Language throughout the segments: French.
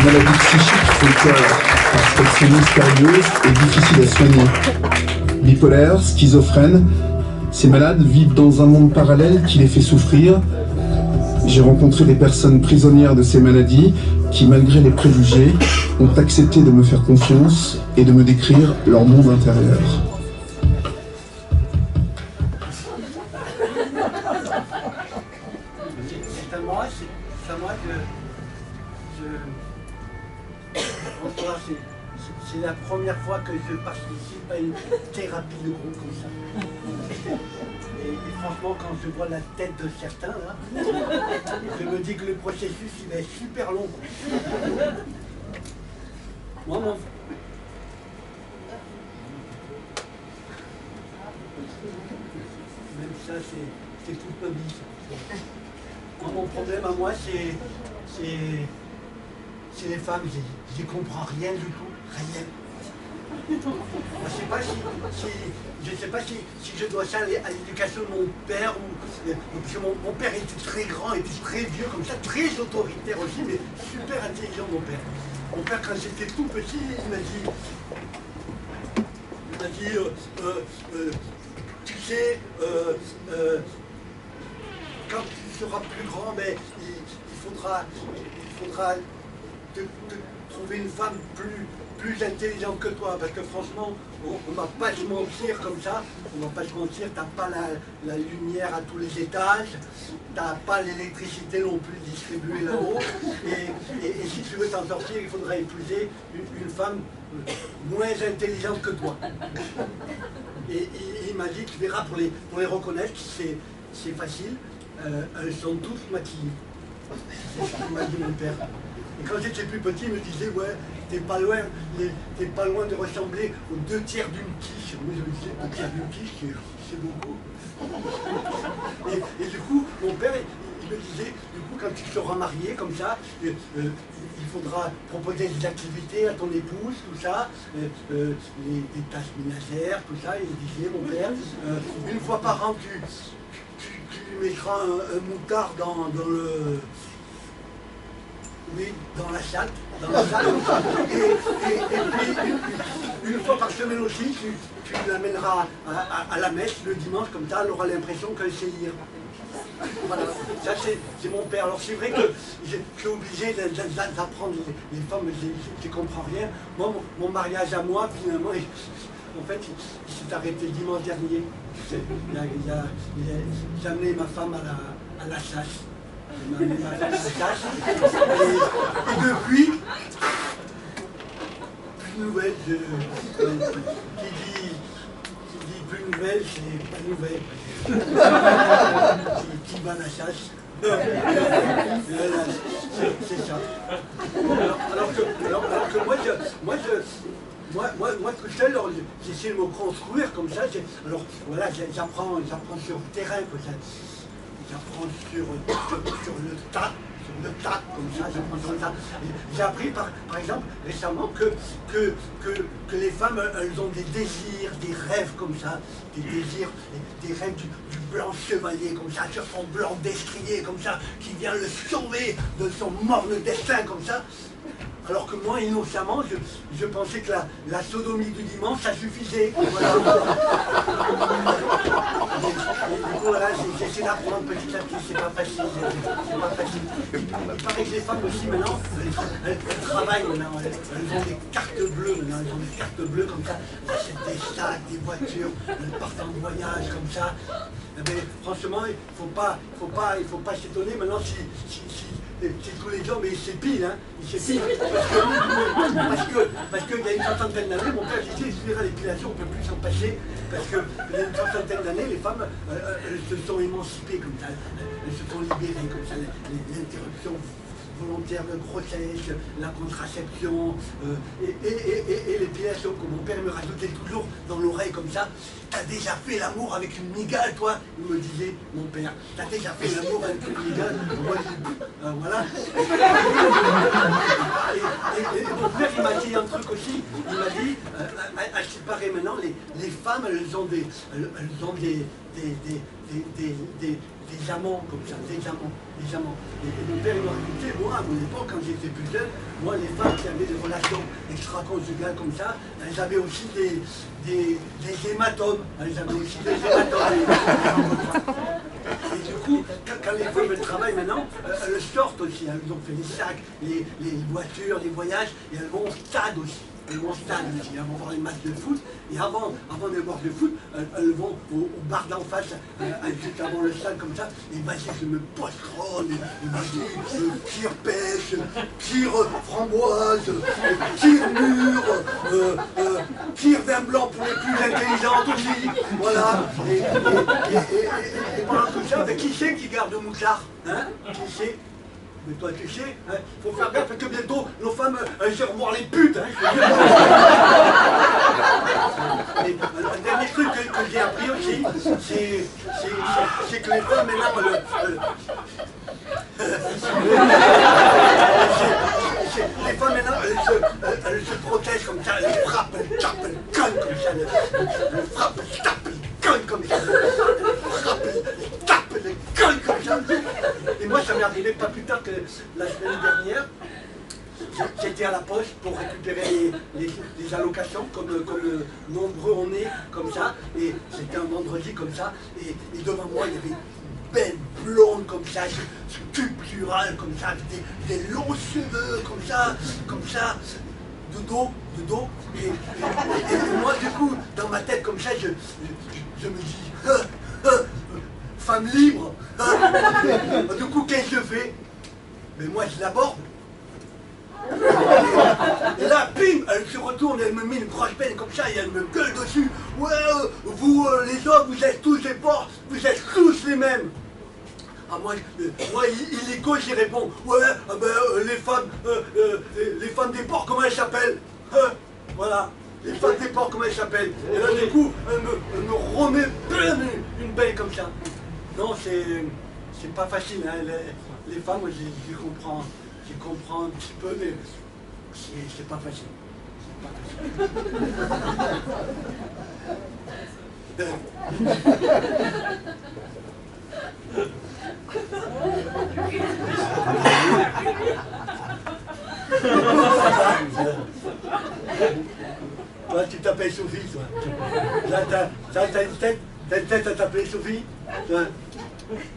maladie psychique fait qu'elles sont mystérieuses et difficiles à soigner. Bipolaires, schizophrènes, ces malades vivent dans un monde parallèle qui les fait souffrir. J'ai rencontré des personnes prisonnières de ces maladies qui, malgré les préjugés, ont accepté de me faire confiance et de me décrire leur monde intérieur. C'est à moi que c'est la première fois que je participe à une thérapie de groupe comme ça. Et franchement, quand je vois la tête de certains, là, je me dis que le processus il va être super long. Moi, même ça, c'est toute ma vie. Moi, mon problème à moi, c'est les femmes. J'y comprends rien du tout, rien. Je ne sais pas si je dois ça à l'éducation de mon père ou parce que mon père était très grand, était très vieux comme ça, très autoritaire aussi, mais super intelligent mon père. Mon père quand j'étais tout petit, il m'a dit tu sais, quand tu seras plus grand, mais il faudra te trouver une femme plus intelligente que toi, parce que franchement, on va pas se mentir comme ça, t'as pas la lumière à tous les étages, t'as pas l'électricité non plus distribuée là-haut, et si tu veux t'en sortir, il faudra épouser une femme moins intelligente que toi. Et il m'a dit, tu verras, pour les reconnaître, c'est facile, elles sont toutes maquillées. C'est ce qu'il m'a dit mon père. Et quand j'étais plus petit, il me disait, ouais, t'es pas loin de ressembler aux 2 tiers d'une quiche. Moi je me disais, 2 tiers d'une quiche, c'est beaucoup. Et du coup, mon père, il me disait, du coup, quand tu seras marié comme ça, il faudra proposer des activités à ton épouse, tout ça, des tâches ménagères, tout ça. Il me disait, mon père, une fois par an, tu mettras un moutard dans le... Oui, dans la salle. Et puis, une fois par semaine aussi, tu l'amèneras à la messe le dimanche, comme ça, elle aura l'impression qu'elle sait lire. Voilà, ça c'est mon père. Alors c'est vrai que je suis obligé d'apprendre les femmes, je ne comprends rien. Moi, mon mariage à moi, finalement, en fait, il s'est arrêté dimanche dernier. J'ai amené ma femme à la chasse. Et depuis, plus de nouvelles. Qui dit plus de nouvelles, c'est pas de nouvelles. Qui va à la chasse. C'est ça. Alors que moi tout seul, j'essaie de me construire comme ça. Alors voilà, j'apprends sur le terrain. J'apprends sur le tas, comme ça, j'apprends sur le tas. J'ai appris par exemple récemment que les femmes, elles ont des désirs, des rêves comme ça, des désirs, des rêves du blanc chevalier comme ça, sur son blanc destrier comme ça, qui vient le sauver de son morne destin comme ça. Alors que moi, innocemment, je pensais que la sodomie du dimanche, ça suffisait. Voilà. Voilà, j'essaie d'apprendre petit à petit, c'est pas facile. Il paraît que les femmes aussi maintenant, elles travaillent maintenant, elles ont des cartes bleues maintenant, elles ont des cartes bleues comme ça, elles achètent des sacs, des voitures, elles partent en voyage comme ça. Mais franchement, il faut pas s'étonner maintenant si tous les hommes, mais ils s'épilent, hein, parce qu'il y a une centaine d'années, mon père disait, il l'épilation, on ne peut plus s'en passer, parce qu'il y a une centaine d'années, les femmes, elles se sont émancipées comme ça, elles se sont libérées comme ça, l'interruption volontaire de grossesse, la contraception et l'épilation, que mon père me rajoutait toujours dans l'oreille comme ça. T'as déjà fait l'amour avec une migale, toi? Il me disait, mon père, t'as déjà fait l'amour avec une migale? Moi, voilà. Et mon père, il m'a dit un truc aussi, il m'a dit, à ce qui paraît maintenant, les femmes, elles ont des amants comme ça, des amants. Et mon père, il m'a dit, moi, moi, à mon époque, quand j'étais plus jeune, moi, les femmes qui avaient des relations extra-conjugales comme ça, elles avaient aussi des hématomes. Elles avaient aussi des hématomes. Et du coup, quand les femmes elles travaillent maintenant, elles sortent aussi. Elles ont fait les sacs, les voitures, les voyages, et elles vont au stade aussi. Elles vont au stade aussi, elles vont voir les matchs de foot, et avant des matchs de foot, elles vont au bar d'en face, juste avant le stade comme ça, et vas-y, je me postronne, et vas-y, tire pêche, tire framboise, tire mûre, tire vin blanc pour les plus intelligentes aussi, voilà. Et pendant tout ça, qui c'est qui garde le mouchard, hein? Qui c'est? Mais toi, tu sais, hein, faut faire gaffe parce que bientôt, nos femmes, elles iront voir les putes. Hein, et, un dernier truc que j'ai appris aussi, c'est que les femmes, maintenant, les femmes, maintenant, elles se protègent comme ça, elles frappent, elles tapent, elles cognent comme ça, elles frappent, elles tapent, elles cognent comme ça, elles frappent, elles tapent, elles cognent comme ça. Et moi, ça m'est arrivé pas plus tard que la semaine dernière. J'étais à la poste pour récupérer les allocations, comme nombreux on est, comme ça. Et c'était un vendredi comme ça. Et devant moi, il y avait une belle blonde comme ça, sculpturale comme ça, avec des longs cheveux comme ça, de dos. Et moi, du coup, dans ma tête comme ça, je me dis, femme libre. Du coup, qu'est-ce que je fais? Mais moi, je l'aborde. Et là, bim, elle se retourne, elle me met une grosse peine comme ça et elle me gueule dessus. Ouais, vous, les hommes, vous êtes tous des porcs, vous êtes tous les mêmes. Ah, moi, illico, j'y réponds. Ouais, les femmes des porcs, comment elles s'appellent? Voilà. Les femmes des porcs, comment elles s'appellent? Et là, du coup, elle me remet une belle comme ça. Non, c'est pas facile, hein. Les femmes, moi, j'y comprends un petit peu, mais c'est pas facile. Toi, tu t'appelles Sophie, toi. Là, t'as une tête à t'appeler Sophie.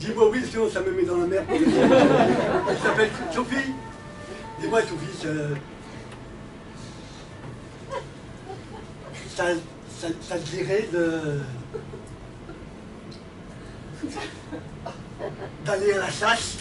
Dis-moi oui, sinon ça me met dans la merde. Elle s'appelle Sophie. Dis-moi Sophie, ça te dirait d'aller à la chasse?